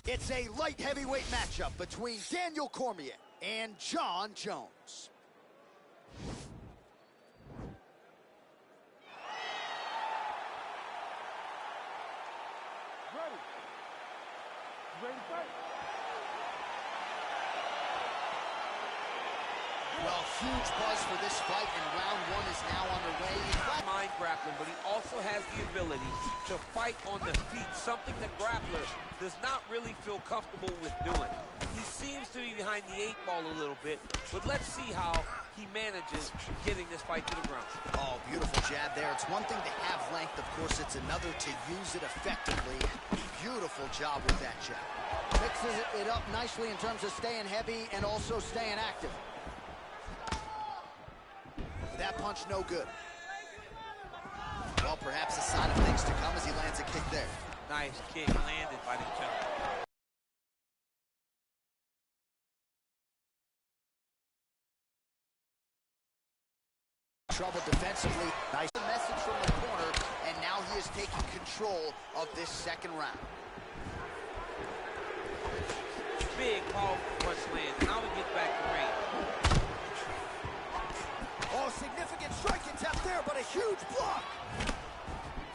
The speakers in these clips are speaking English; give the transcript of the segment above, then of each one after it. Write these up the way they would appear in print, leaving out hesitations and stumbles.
It's a light heavyweight matchup between Daniel Cormier and Jon Jones. Ready to fight? Well, huge buzz for this fight, and round one is now underway. Mind grappling, but he also has the ability to fight on the feet, something that grappler does not really feel comfortable with doing. He seems to be behind the 8 ball a little bit, but let's see how he manages getting this fight to the ground. Oh, beautiful jab there. It's one thing to have length, of course, it's another to use it effectively. Beautiful job with that jab. Mixes it up nicely in terms of staying heavy and also staying active. That punch no good. Well, perhaps a sign of things to come as he lands a kick there. Nice kick landed by the gentleman. Trouble defensively. Nice message from the corner, and now he is taking control of this second round. Big powerful punch land. Now we get back to range. Oh, significant strike attempt there, but a huge block.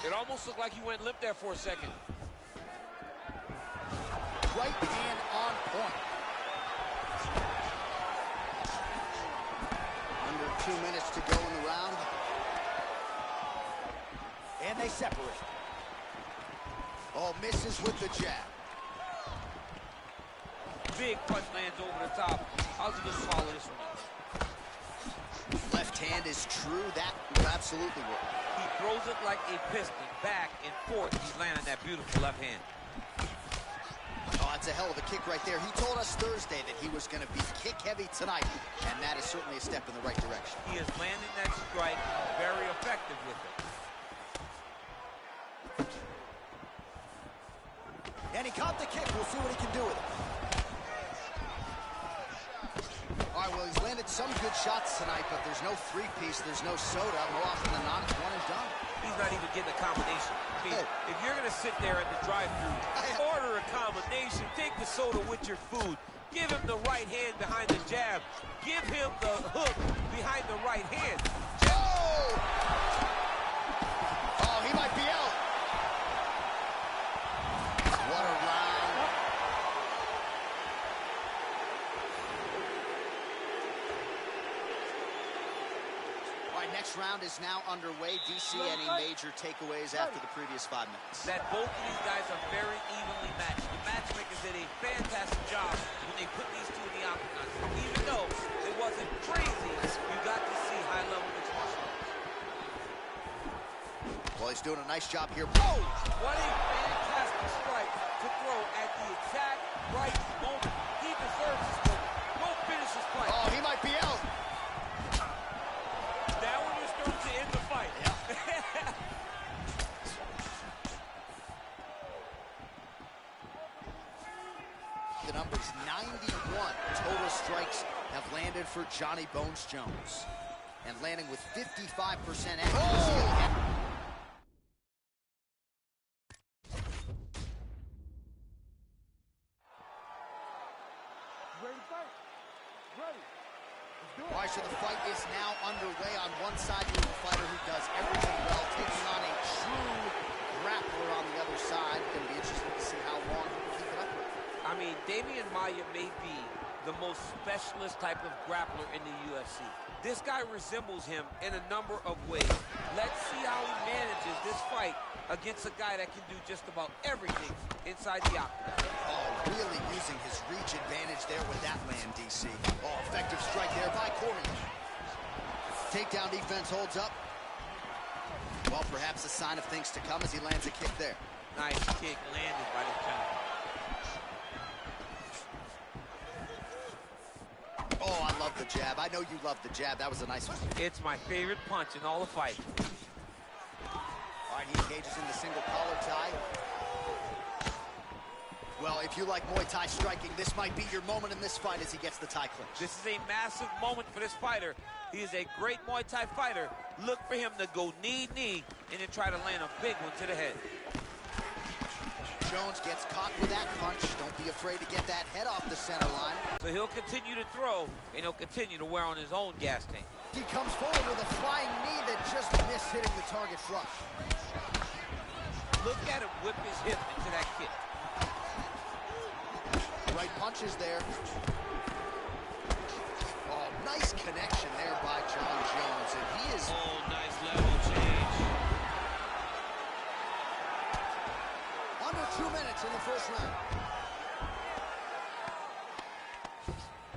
It almost looked like he went limp there for a second. Right hand on point. Under 2 minutes to go in the round. And they separate. Oh, misses with the jab. Big punch lands over the top. How's he gonna swallow this one? Left hand is true. That will absolutely work. He throws it like a piston, back and forth. He's landing that beautiful left hand. Oh, that's a hell of a kick right there. He told us Thursday that he was going to be kick heavy tonight, and that is certainly a step in the right direction. He is landing that strike very effective with it. And he caught the kick. We'll see what he can do with it. All right, well, he's landed some good shots tonight, but there's no three-piece, there's no soda. More often than not, it's one and done. He's not even getting a combination. I mean, if you're going to sit there at the drive-thru, order a combination, take the soda with your food, give him the right hand behind the jab, give him the hook behind the right hand. Oh, he might be out. What a round. All right, next round is now underway. DC, any major takeaways after the previous 5 minutes? That both of these guys are very evenly matched. The matchmakers did a fantastic job when they put these two in the octagon. Even though it wasn't crazy, you got to see high-level mixed martial arts. Well, he's doing a nice job here. Oh, what a fantastic strike to throw at the exact right moment. He deserves this moment. Won't finish his fight. Oh, he might be out. Now when you're starting to end the fight. Yeah. The number's 91 total strikes have landed for Johnny Bones Jones. And landing with 55% accuracy. Ready to fight? Ready. All right, so the fight is now underway. On one side, you have a fighter who does everything well, taking on a true grappler on the other side. Going to be interesting to see how long he can keep it up with. I mean, Damian Maia may be the most specialist type of grappler in the UFC. This guy resembles him in a number of ways. Let's see how he manages this fight against a guy that can do just about everything inside the octagon. Oh, really using his reach advantage there with that land, DC. Oh, effective strike there by Cormier. Takedown defense holds up. Well, perhaps a sign of things to come as he lands a kick there. Nice kick landed by the gentleman. Oh, I love the jab. I know you love the jab. That was a nice one. It's my favorite punch in all the fight. All right, he engages in the single collar tie. Well, if you like Muay Thai striking, this might be your moment in this fight as he gets the tie clinch. This is a massive moment for this fighter. He is a great Muay Thai fighter. Look for him to go knee, and then try to land a big one to the head. Jones gets caught with that punch. Don't be afraid to get that head off the center line. So he'll continue to throw, and he'll continue to wear on his own gas tank. He comes forward with a flying knee that just missed hitting the target flush. Look at him whip his hip into that kick. Right punches there. Oh, nice connection there by John Jones, and he is... Oh, nice level change. Under 2 minutes in the first round.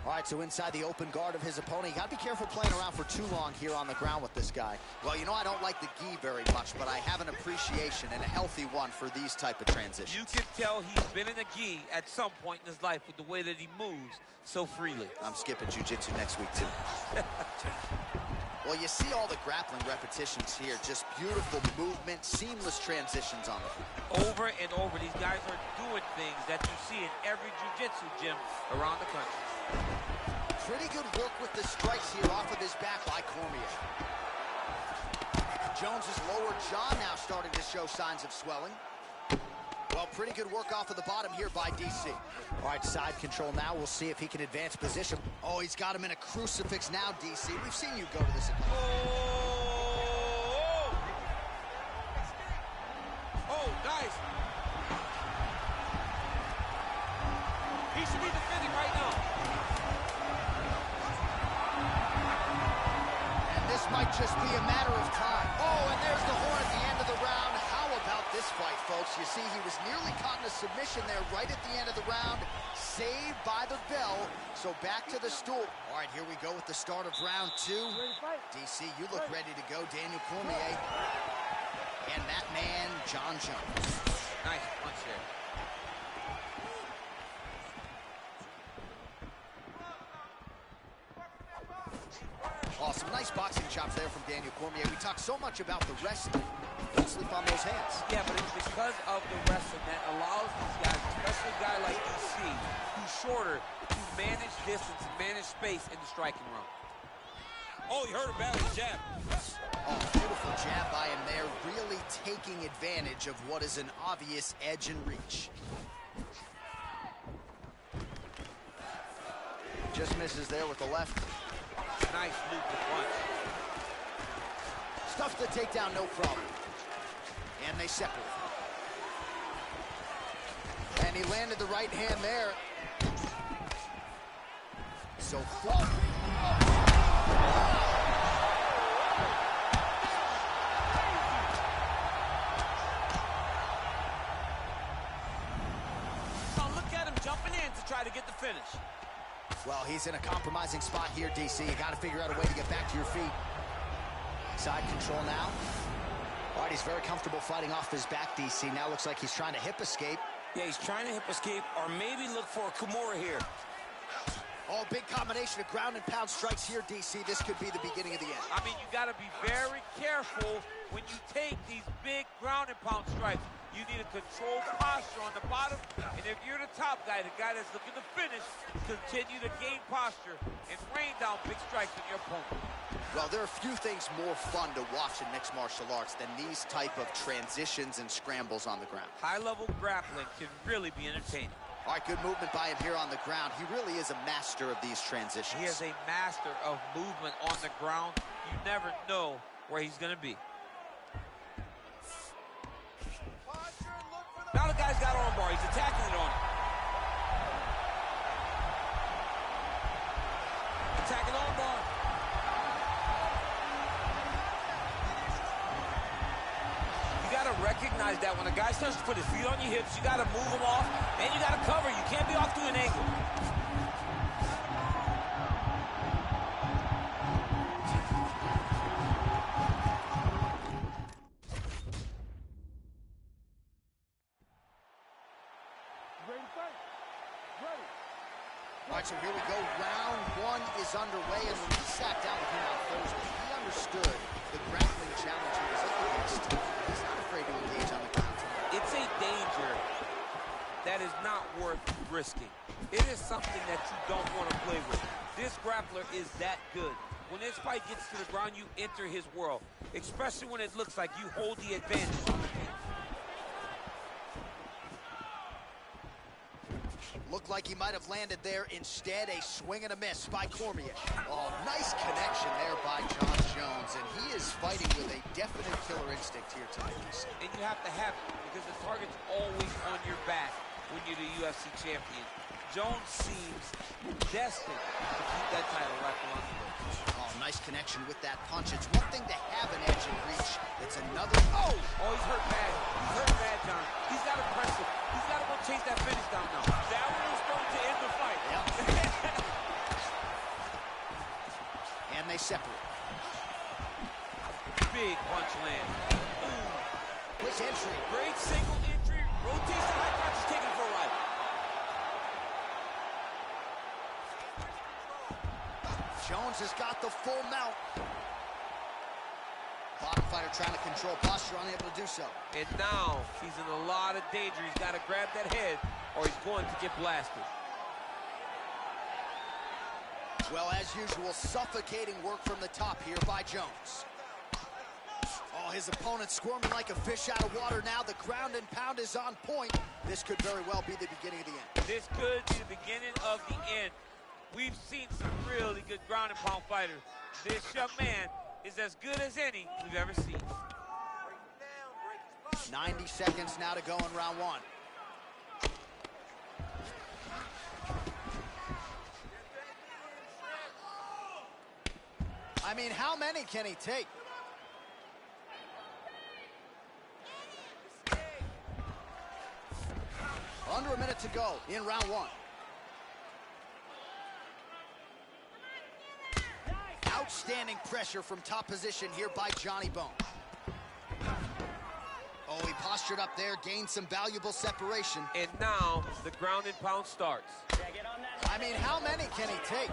All right, so inside the open guard of his opponent. You got to be careful playing around for too long here on the ground with this guy. Well, you know, I don't like the gi very much, but I have an appreciation and a healthy one for these type of transitions. You can tell he's been in a gi at some point in his life with the way that he moves so freely. I'm skipping jiu-jitsu next week, too. Well, you see all the grappling repetitions here. Just beautiful movement, seamless transitions on the field. Over and over, these guys are doing things that you see in every jiu-jitsu gym around the country. Pretty good work with the strikes here off of his back by Cormier. Jones's lower jaw now starting to show signs of swelling. Well, pretty good work off of the bottom here by DC. All right, side control now. We'll see if he can advance position. Oh, he's got him in a crucifix now, DC. We've seen you go to this. Oh, nice. He should be defending right now. This might just be a matter of time. Oh, and there's the horn at the end of the round. How about this fight, folks? You see, he was nearly caught in a submission there right at the end of the round. Saved by the bell. So back to the stool. All right, here we go with the start of round 2. DC, you look ready to go. Daniel Cormier. And that man, John Jones. Nice punch there. Awesome. Nice boxing chops there from Daniel Cormier. We talk so much about the wrestling. Don't sleep on those hands. Yeah, but it's because of the wrestling that allows these guys, especially a guy like DC, who's shorter, to manage distance and manage space in the striking room. Oh, he hurt him badly, jab. Oh, beautiful jab by him there, really taking advantage of what is an obvious edge and reach. Just misses there with the left. Nice looping punch. Stuffs the takedown, no problem. And they separate. And he landed the right hand there. So far. Oh, look at him jumping in to try to get the finish. Well, he's in a compromising spot here, DC. You got to figure out a way to get back to your feet. Side control now. All right, he's very comfortable fighting off his back, DC. Now looks like he's trying to hip escape. Yeah, he's trying to hip escape or maybe look for a Kimura here. Oh, big combination of ground and pound strikes here, DC. This could be the beginning of the end. I mean, you got to be very careful when you take these big ground and pound strikes. You need a controlled posture on the bottom, and if you're the top guy, the guy that's looking to finish, continue to gain posture and rain down big strikes on your opponent. Well, there are few things more fun to watch in mixed martial arts than these type of transitions and scrambles on the ground. High-level grappling can really be entertaining. All right, good movement by him here on the ground. He really is a master of these transitions. He is a master of movement on the ground. You never know where he's going to be. Now the guy's got arm bar. He's attacking it on him. Attacking arm bar. You got to recognize that when a guy starts to put his feet on your hips, you got to move him off, and you got to cover. You can't be off to an angle. All right, so here we go. Round 1 is underway, and when he sat down with him on Thursday, he understood the grappling challenge he was up against. He's not afraid to engage on the ground tonight. It's a danger that is not worth risking. It is something that you don't want to play with. This grappler is that good. When this fight gets to the ground, you enter his world, especially when it looks like you hold the advantage on the cage. Looked like he might have landed there. Instead, a swing and a miss by Cormier. Oh, nice connection there by John Jones, and he is fighting with a definite killer instinct here tonight. And you have to have it, because the target's always on your back when you're the UFC champion. Jones seems destined to keep that title wrapped around the waist. Oh, nice connection with that punch. It's one thing to have an edge and reach. It's another. Oh, he's hurt bad. He's hurt bad, John. He's got to press it. He's got to go chase that finish down now. That one is going to end the fight. Yep. And they separate. Big punch land. Quick entry. Great single entry. Rotates the high punch. Is taken for a ride. Jones has got the full mount. Bottom fighter trying to control posture, unable to do so. And now he's in a lot of danger. He's got to grab that head or he's going to get blasted. Well, as usual, suffocating work from the top here by Jones. Oh, his opponent squirming like a fish out of water now. The ground and pound is on point. This could very well be the beginning of the end. This could be the beginning of the end. We've seen some really good ground and pound fighters. This young man is as good as any we've ever seen. 90 seconds now to go in round one. I mean, how many can he take? Under a minute to go in round one. Outstanding pressure from top position here by Johnny Bone. Oh, he postured up there, gained some valuable separation. And now the ground and pound starts. I mean, how many can he take?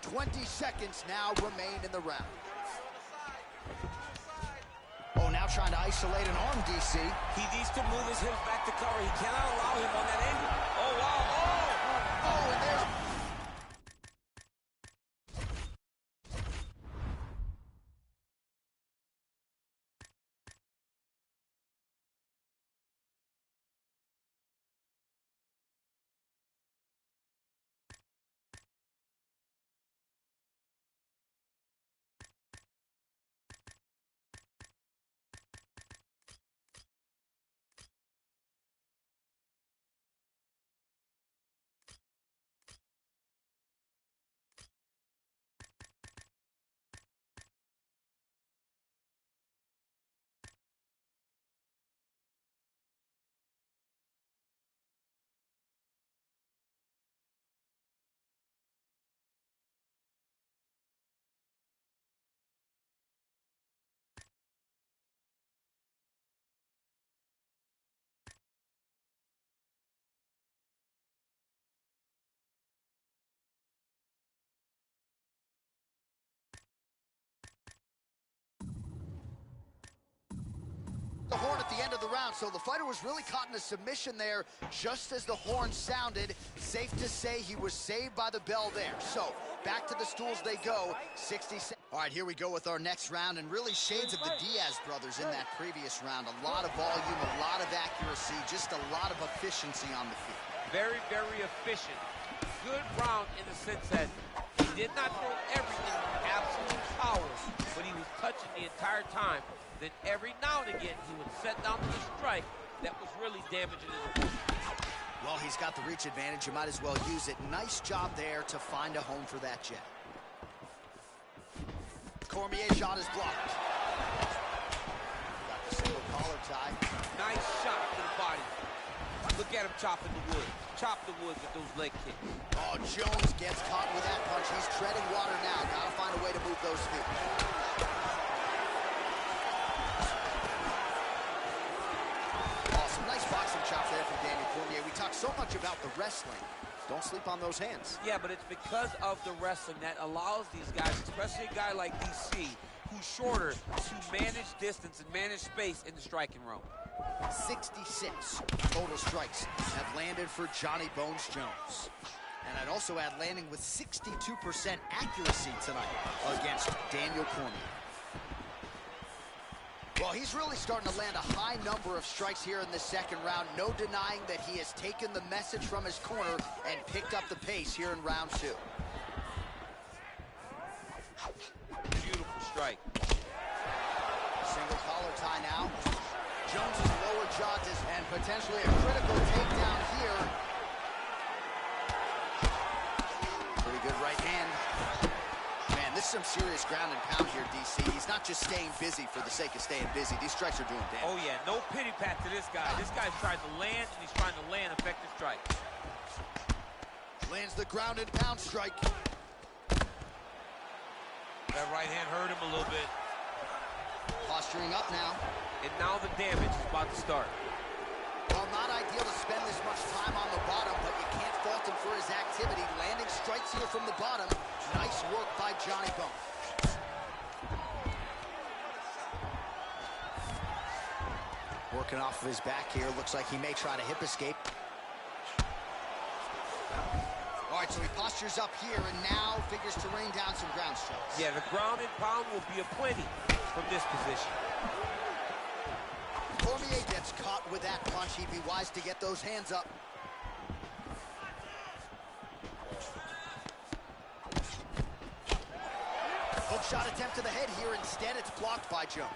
20 seconds now remain in the round. Oh, now trying to isolate an arm, DC. He needs to move his hips back to cover. He cannot allow him on that angle. Oh, wow. Oh, and there's... the horn at the end of the round, so the fighter was really caught in a submission there just as the horn sounded. Safe to say he was saved by the bell there. So back to the stools they go. 60 seconds. All right, here we go with our next round, and really shades of the Diaz brothers in that previous round. A lot of volume, a lot of accuracy, just a lot of efficiency on the field. Very, very efficient. Good round in the sense that he did not throw everything with absolute power, but he was touching the entire time. Then every now and again, he would set down to the strike that was really damaging his opponent. Well, he's got the reach advantage. You might as well use it. Nice job there to find a home for that jab. Cormier's shot is blocked. Got the single collar tie. Nice shot to the body. Look at him chopping the wood. Chop the wood with those leg kicks. Oh, Jones gets caught with that punch. He's treading water now. Gotta find a way to move those feet. Nice boxing chops there from Daniel Cormier. We talk so much about the wrestling. Don't sleep on those hands. Yeah, but it's because of the wrestling that allows these guys, especially a guy like DC, who's shorter, to manage distance and manage space in the striking room. 66 total strikes have landed for Johnny Bones Jones. And I'd also add landing with 62% accuracy tonight against Daniel Cormier. Well, he's really starting to land a high number of strikes here in the second round. No denying that he has taken the message from his corner and picked up the pace here in round 2. Beautiful strike. Single collar tie now. Jones's lower jaw and potentially a critical takedown here. Pretty good right hand. Man, this is some serious ground and pound here, DC. He's not just staying busy for the sake of staying busy. These strikes are doing damage. Oh, yeah, no pity pat to this guy. This guy's trying to land, and he's trying to land effective strikes. Lands the ground and pound strike. That right hand hurt him a little bit. Posturing up now. And now the damage is about to start. Well, not ideal to spend this much time on the bottom, but you can't fault him for his activity. Landing strikes here from the bottom. Nice work by Johnny Bones. Working off of his back here. Looks like he may try to hip escape. All right, so he postures up here and now figures to rain down some ground strikes. Yeah, the ground and pound will be aplenty from this position. Cormier gets caught with that punch. He'd be wise to get those hands up. Hook shot attempt to the head here. Instead, it's blocked by Jones.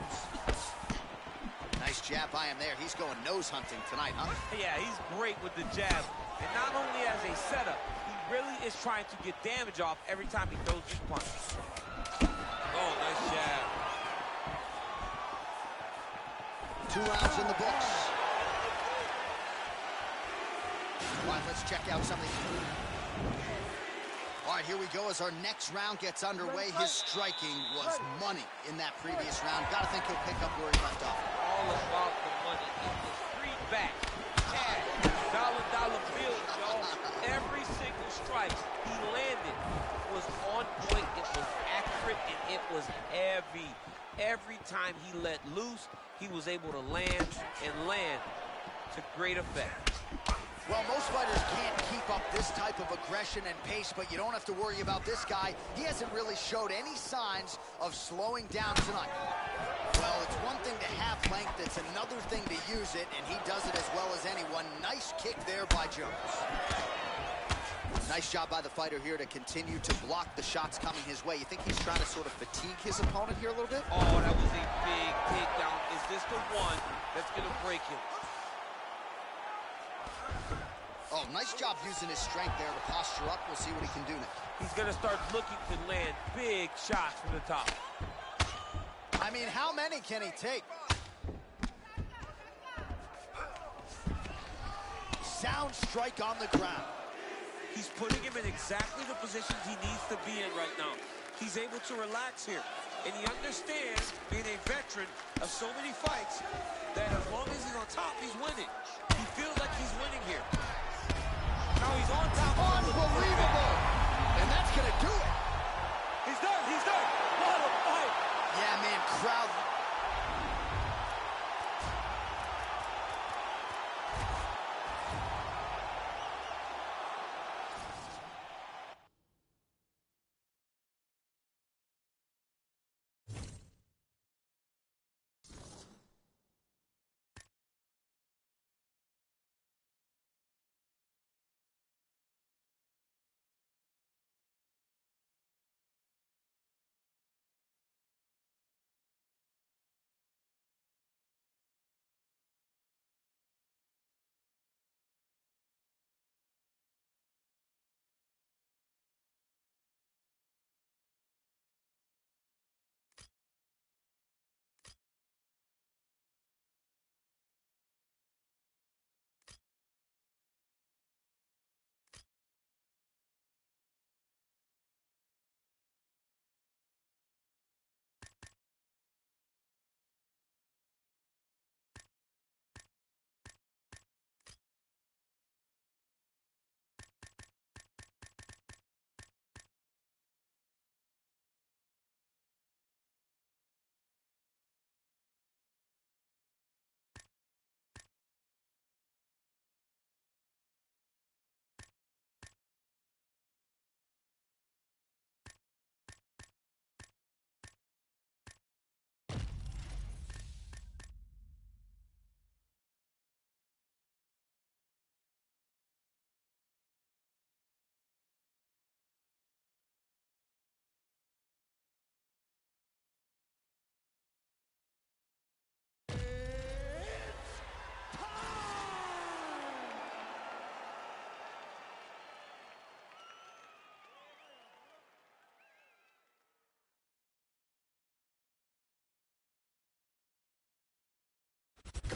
Nice jab by him there. He's going nose hunting tonight, huh? Yeah, he's great with the jab. And not only as a setup, he really is trying to get damage off every time he throws his punch. Oh, nice jab. 2 rounds in the books. All right, let's check out something. All right, here we go as our next round gets underway. His striking was money in that previous round. Gotta think he'll pick up where he left off. All about the money. It was free back. Cash. Dollar bills, y'all. Every single strike he landed was on point. It was accurate, and it was heavy. Every time he let loose, he was able to land to great effect. Well, most fighters can't keep up this type of aggression and pace, but you don't have to worry about this guy. He hasn't really showed any signs of slowing down tonight. Well, it's one thing to have length, it's another thing to use it, and he does it as well as anyone. Nice kick there by Jones. Nice job by the fighter here to continue to block the shots coming his way. You think he's trying to sort of fatigue his opponent here a little bit? Oh, that was a big takedown. Is this the one that's going to break him? Oh, nice job using his strength there to posture up. We'll see what he can do next. He's going to start looking to land big shots from the top. I mean, how many can he take? Sound strike on the ground. He's putting him in exactly the positions he needs to be in right now. He's able to relax here. And he understands, being a veteran of so many fights, that as long as he's on top, he's winning. He feels like he's winning here. Now he's on top. Unbelievable! And that's going to do it. He's done. He's done. What a fight. Yeah, man, crowd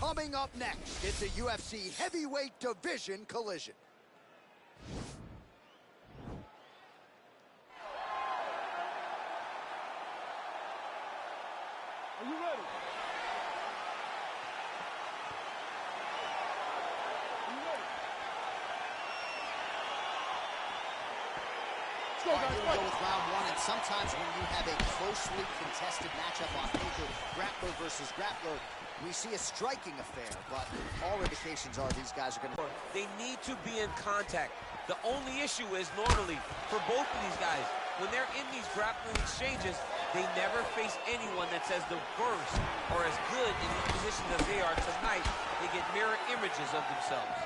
Coming up next, it's a UFC heavyweight division collision. Are you ready? All right, here we go with round one, and sometimes when you have a closely contested matchup on paper, grappler versus grappler, we see a striking affair, but all indications are these guys are going to... They need to be in contact. The only issue is normally, for both of these guys, when they're in these grappling exchanges, they never face anyone that's as diverse or as good in these positions as they are tonight. They get mirror images of themselves.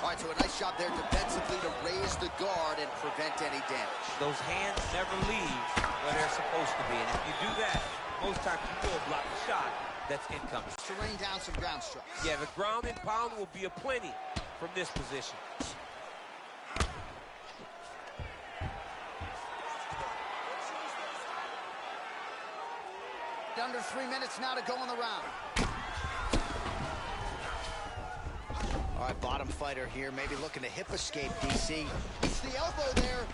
All right, so a nice job there defensively to raise the guard and prevent any damage. Those hands never leave where they're supposed to be, and if you do that, most times you will block the shot that's incoming. To rain down some ground strikes. Yeah, the ground and pound will be aplenty from this position. Under 3 minutes now to go in the round. All right, bottom fighter here, maybe looking to hip escape, DC. It's the elbow there.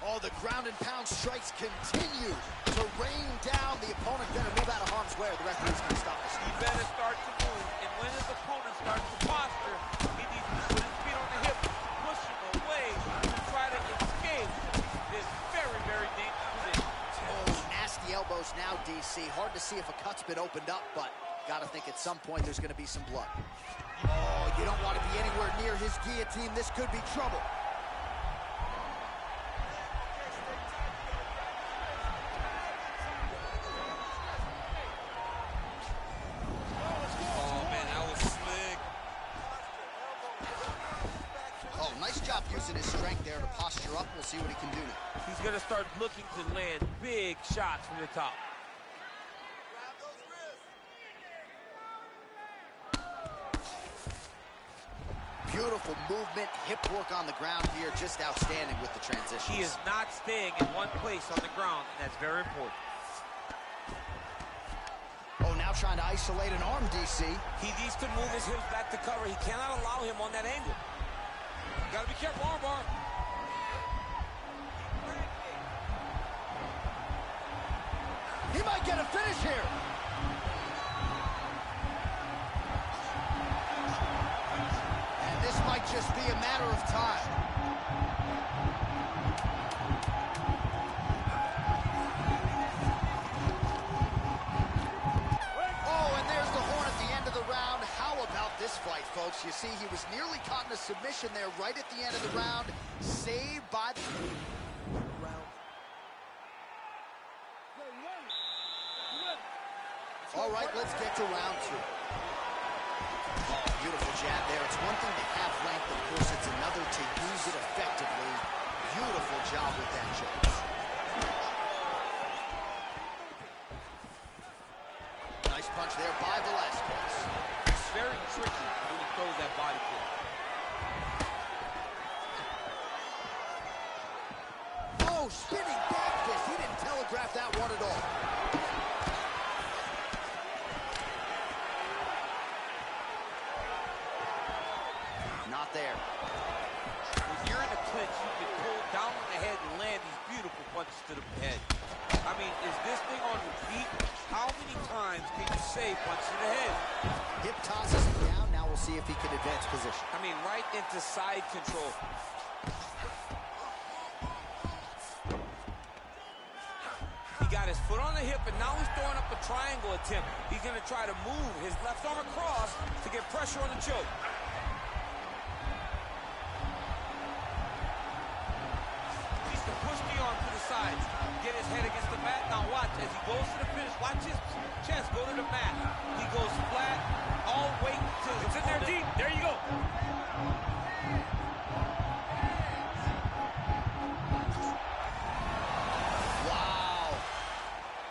Oh, the ground and pound strikes continue to rain down. The opponent better move out of harm's way or the referee's going to stop this. He better start to move, and when his opponent starts to posture, he needs to put his feet on the hip, push him away to try to escape this very, very dangerous position. Oh, nasty elbows now, DC. Hard to see if a cut's been opened up, but got to think at some point there's going to be some blood. Oh, you don't want to be anywhere near his guillotine. This could be trouble. Oh, man, that was slick. Oh, nice job using his strength there to posture up. We'll see what he can do now. He's going to start looking to land big shots from the top. Beautiful movement, hip work on the ground here, just outstanding with the transitions. He is not staying in one place on the ground, and that's very important. Oh, now trying to isolate an arm, DC. He needs to move his hips back to cover. He cannot allow him on that angle. Gotta be careful, armbar. He might get a finish here. This might just be a matter of time. Oh, and there's the horn at the end of the round. How about this fight, folks? You see, he was nearly caught in a submission there right at the end of the round. Saved by the round. All right, let's get to round two. Oh, beautiful jab there. It's one thing to have length, of course, it's another to use it effectively. Beautiful job with that jab. Nice punch there by Velasquez. It's very tricky when he throws that body kick. Oh, spinning back fist. He didn't telegraph that one at all. Not there. When you're in a clinch, you can pull down on the head and land these beautiful punches to the head. I mean, is this thing on repeat? How many times can you say punch to the head? Hip tosses him down. Now we'll see if he can advance position. I mean, right into side control. He got his foot on the hip, and now he's throwing up a triangle attempt. He's going to try to move his left arm across to get pressure on the choke. Sides, get his head against the mat. Now watch as he goes to the finish. Watch his chest go to the mat. He goes flat. All weight to it's in there deep. There you go. Wow.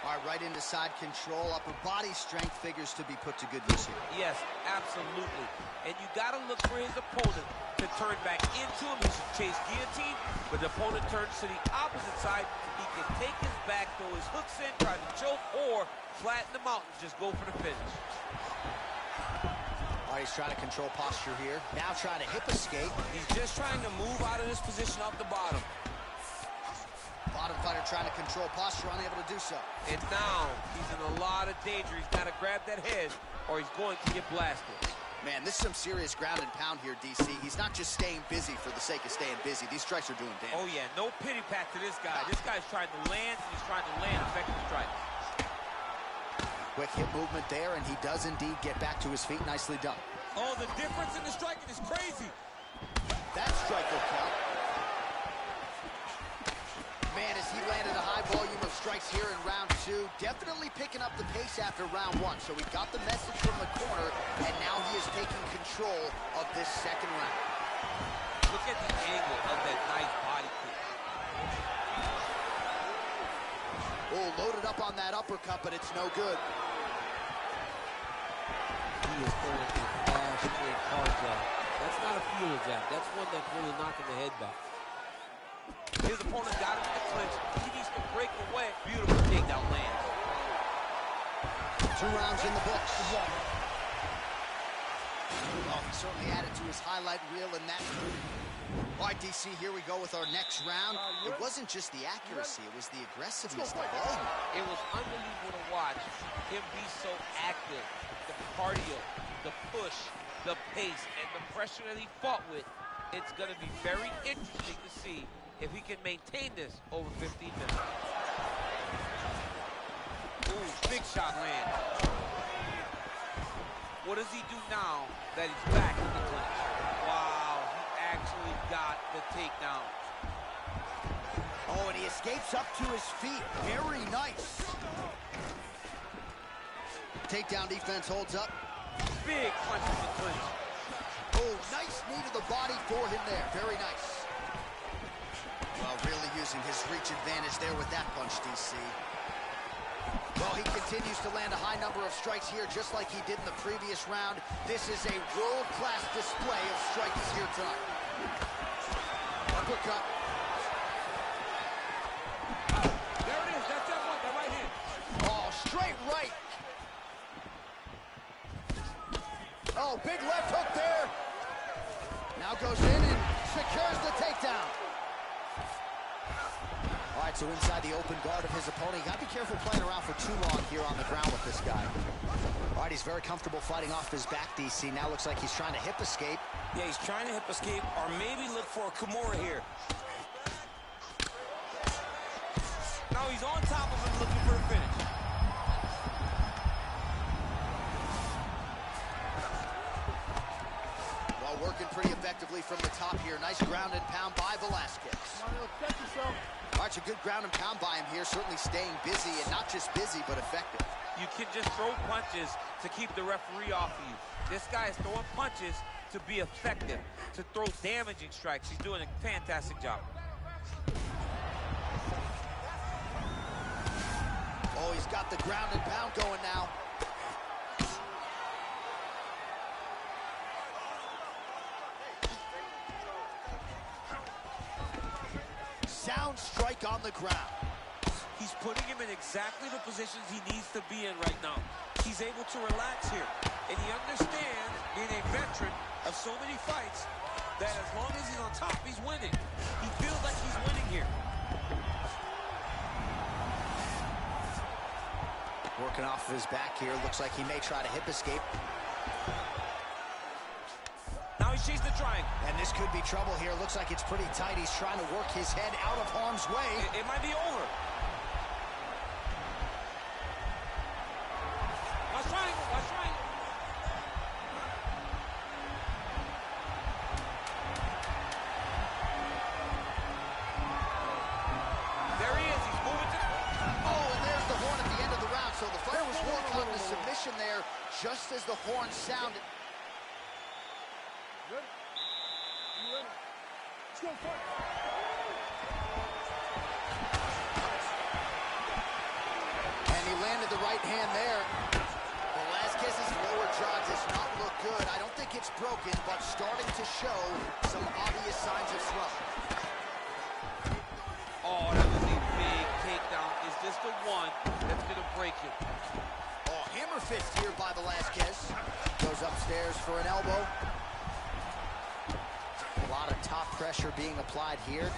All right, right into side control. Upper body strength figures to be put to good use here. Yes, absolutely. And you got to look for his opponent to turn back into him. He should chase guillotine, but the opponent turns to the opposite side. He can take his back, throw his hooks in, try to choke, or flatten him out and just go for the finish. All right, he's trying to control posture here. Now trying to hip escape. He's just trying to move out of this position off the bottom. Bottom fighter trying to control posture, unable to do so. And now he's in a lot of danger. He's got to grab that head or he's going to get blasted. Man, this is some serious ground and pound here, DC. He's not just staying busy for the sake of staying busy. These strikes are doing damage. Oh, yeah, no pity pat to this guy. This guy's trying to land, and he's trying to land effective strikes. Quick hip movement there, and he does indeed get back to his feet. Nicely done. Oh, the difference in the striking is crazy. That strike will count. Man, as he landed a high volume of strikes here in round two, definitely picking up the pace after round one. So he got the message from the corner, and now he is taking control of this second round. Look at the angle of that nice body kick. Oh, loaded up on that uppercut, but it's no good. He is throwing a fast, straight hard jab. That's not a feeler jab. That's one that's really knocking the head back. His opponent got him in the clinch. He needs to break away. Beautiful takedown land. 2 rounds in the books. Oh, he certainly added to his highlight reel in that. All right, DC, here we go with our next round. It wasn't just the accuracy, it was the aggressiveness, the volume. It was unbelievable to watch him be so active. The cardio, the push, the pace, and the pressure that he fought with. It's going to be very interesting to see if he can maintain this over 15 minutes. Ooh, big shot land. What does he do now that he's back in the clinch? Wow, he actually got the takedown. Oh, and he escapes up to his feet. Very nice. Takedown defense holds up. Big punch in the clinch. Oh, nice knee to the body for him there. Very nice. Well, really using his reach advantage there with that punch, DC. Well, he continues to land a high number of strikes here, just like he did in the previous round. This is a world-class display of strikes here tonight. Uppercut. There it is. That's that one, that right hand. Oh, straight right. Oh, big left hook there. Now goes in and secures the takedown. All right, so inside the open guard of his opponent. You got to be careful playing around for too long here on the ground with this guy. All right, he's very comfortable fighting off his back, DC. Now looks like he's trying to hip escape. Yeah, he's trying to hip escape or maybe look for a Kimura here. Now he's on top of him looking for a finish. Well, working pretty effectively from the top here. Nice ground and pound by Velasquez. Protect yourself. All right, so good ground and pound by him here. Certainly staying busy, and not just busy, but effective. You can just throw punches to keep the referee off of you. This guy is throwing punches to be effective, to throw damaging strikes. He's doing a fantastic job. Oh, he's got the ground and pound going now. Sound strike on the ground. He's putting him in exactly the positions he needs to be in right now. He's able to relax here. And he understands, being a veteran of so many fights, that as long as he's on top, he's winning. He feels like he's winning here. Working off of his back here. Looks like he may try to hip escape. Now he's chasing the triangle. And this could be trouble here. Looks like it's pretty tight. He's trying to work his head out of harm's way. It might be over. Watch triangle, watch triangle. There he is. He's moving to... Oh, and there's the horn at the end of the round. So the fight was worked on the submission there just as the horn sounded. Good? You ready? Let's go, fight. And he the right hand there. Velasquez's lower jaw does not look good. I don't think it's broken, but starting to show some obvious signs of swelling. Oh, that was a big takedown. Is this the one that's going to break him? Oh, hammer fist here by Velasquez. Goes upstairs for an elbow. A lot of top pressure being applied here.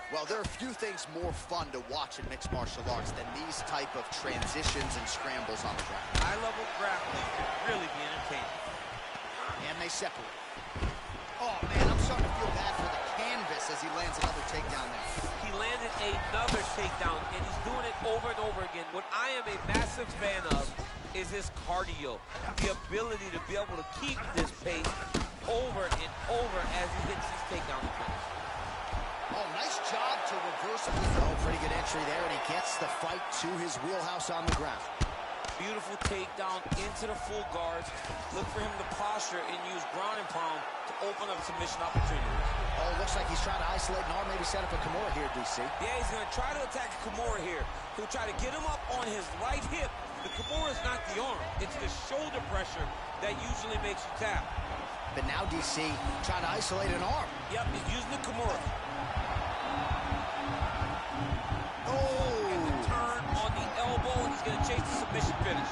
Well, there are few things more fun to watch in mixed martial arts than these type of transitions and scrambles on the ground. High-level grappling can really be entertaining. And they separate. Oh, man, I'm starting to feel bad for the canvas as he lands another takedown there. He landed another takedown, and he's doing it over and over again. What I am a massive fan of is his cardio, the ability to be able to keep this pace over and over as he hits these takedowns. Oh, nice job to reverse. Oh, pretty good entry there, and he gets the fight to his wheelhouse on the ground. Beautiful takedown into the full guards. Look for him to posture and use ground and pound to open up submission opportunities. Oh, looks like he's trying to isolate an arm, maybe set up a Kimura here, DC. Yeah, he's going to try to attack Kimura here. He'll try to get him up on his right hip. The Kimura is not the arm. It's the shoulder pressure that usually makes you tap. But now DC trying to isolate an arm. Yep, he's using the Kimura. Oh! And the turn on the elbow, and he's going to chase the submission finish.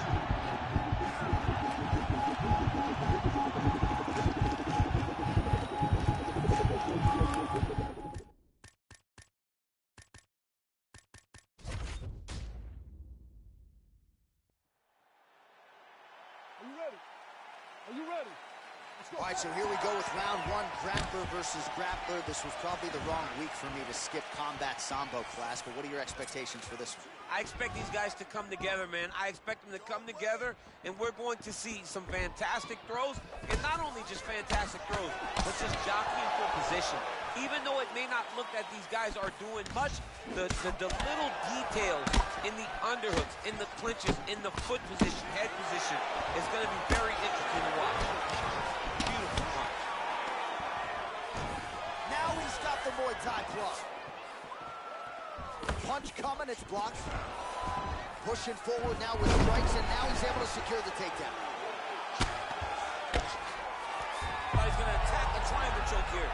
Are you ready? Are you ready? Let's go. All right, so here we go with round one, grappler versus grappler. This was probably the wrong week for me to skip combat sambo class, but what are your expectations for this one? I expect these guys to come together, man. I expect them to come together, and we're going to see some fantastic throws, and not only just fantastic throws, but just jockeying for position. Even though it may not look that these guys are doing much, the little details in the underhooks, in the clinches, in the foot position, head position, is going to be very interesting to watch. Beautiful punch. Now he's got the Muay Thai plug. Punch coming, it's blocked. Pushing forward now with strikes, and now he's able to secure the takedown. Oh, he's going to attack the triangle choke here.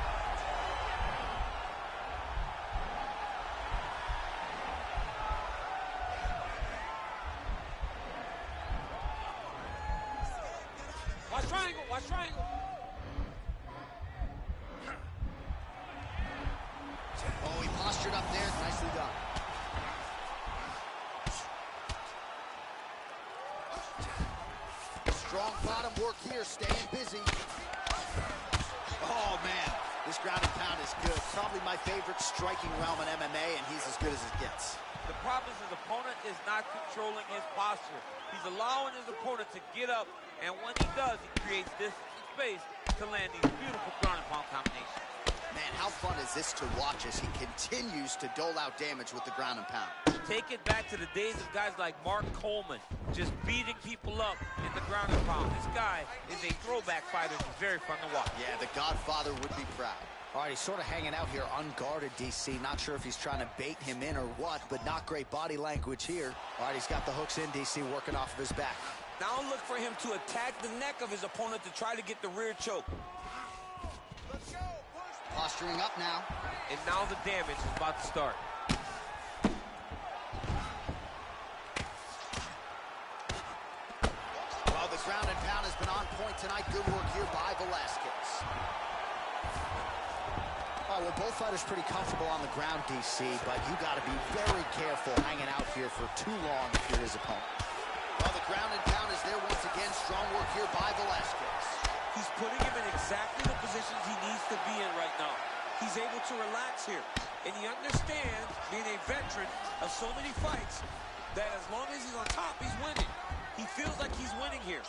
Watch triangle, watch triangle. Oh, he postured up there, nicely done. Strong bottom work here, staying busy. Oh, man, this ground and pound is good. Probably my favorite striking realm in MMA, and he's as good as it gets. The problem is his opponent is not controlling his posture. He's allowing his opponent to get up, and when he does, he creates this space to land these beautiful ground and pound combinations. Man, how fun is this to watch as he continues to dole out damage with the ground and pound? Take it back to the days of guys like Mark Coleman, just beating people up in the ground and pound. This guy is a throwback fighter. He's very fun to watch. Yeah, the Godfather would be proud. All right, he's sort of hanging out here unguarded, DC. Not sure if he's trying to bait him in or what, but not great body language here. All right, he's got the hooks in, DC, working off of his back. Now look for him to attack the neck of his opponent to try to get the rear choke. Posturing up now. And now the damage is about to start. Well, the ground and pound has been on point tonight. Good work here by Velasquez. Oh, well, both fighters pretty comfortable on the ground, DC, but you got to be very careful hanging out here for too long if you're his opponent. Well, the ground and pound is there once again. Strong work here by Velasquez. He's putting him in exactly the positions he needs to be in right now. He's able to relax here. And he understands, being a veteran of so many fights, that as long as he's on top, he's winning. He feels like he's winning here.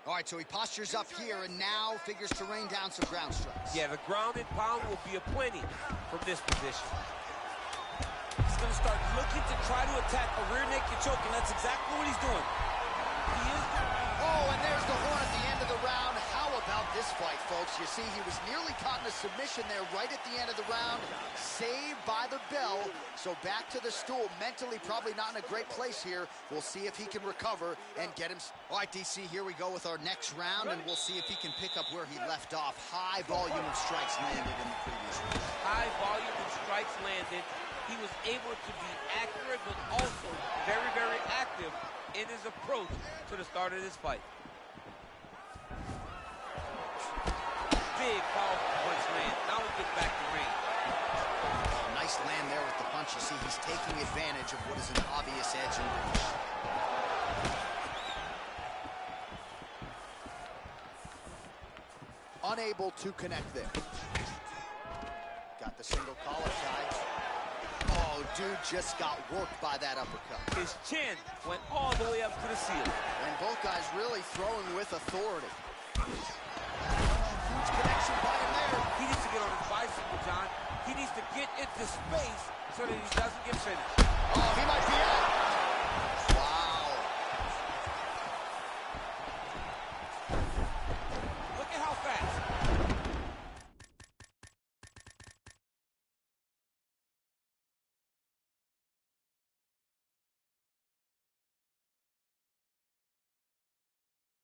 All right, so he postures up here and now figures to rain down some ground strikes. Yeah, the ground and pound will be aplenty from this position. He's going to start looking to try to attack a rear naked choke, and that's exactly what he's doing. He is going to... Oh, and there's the horn at the end of the round. How about this fight, folks. You see, he was nearly caught in a submission there right at the end of the round. Saved by the bell. So back to the stool. Mentally probably not in a great place here. We'll see if he can recover and get him. All right, DC, here we go with our next round, and we'll see if he can pick up where he left off. High volume of strikes landed in the previous round. High volume of strikes landed. He was able to be accurate, but also very, very active in his approach to the start of this fight. Big, powerful punch land. Now we get back to range. Oh, nice land there with the punch. You see, he's taking advantage of what is an obvious edge in reach. Unable to connect there. Got the single collar tie. Oh, dude just got worked by that uppercut. His chin went all the way up to the ceiling. And both guys really throwing with authority. Huge connection by him there. He needs to get on his bicycle, John. He needs to get into space so that he doesn't get finished.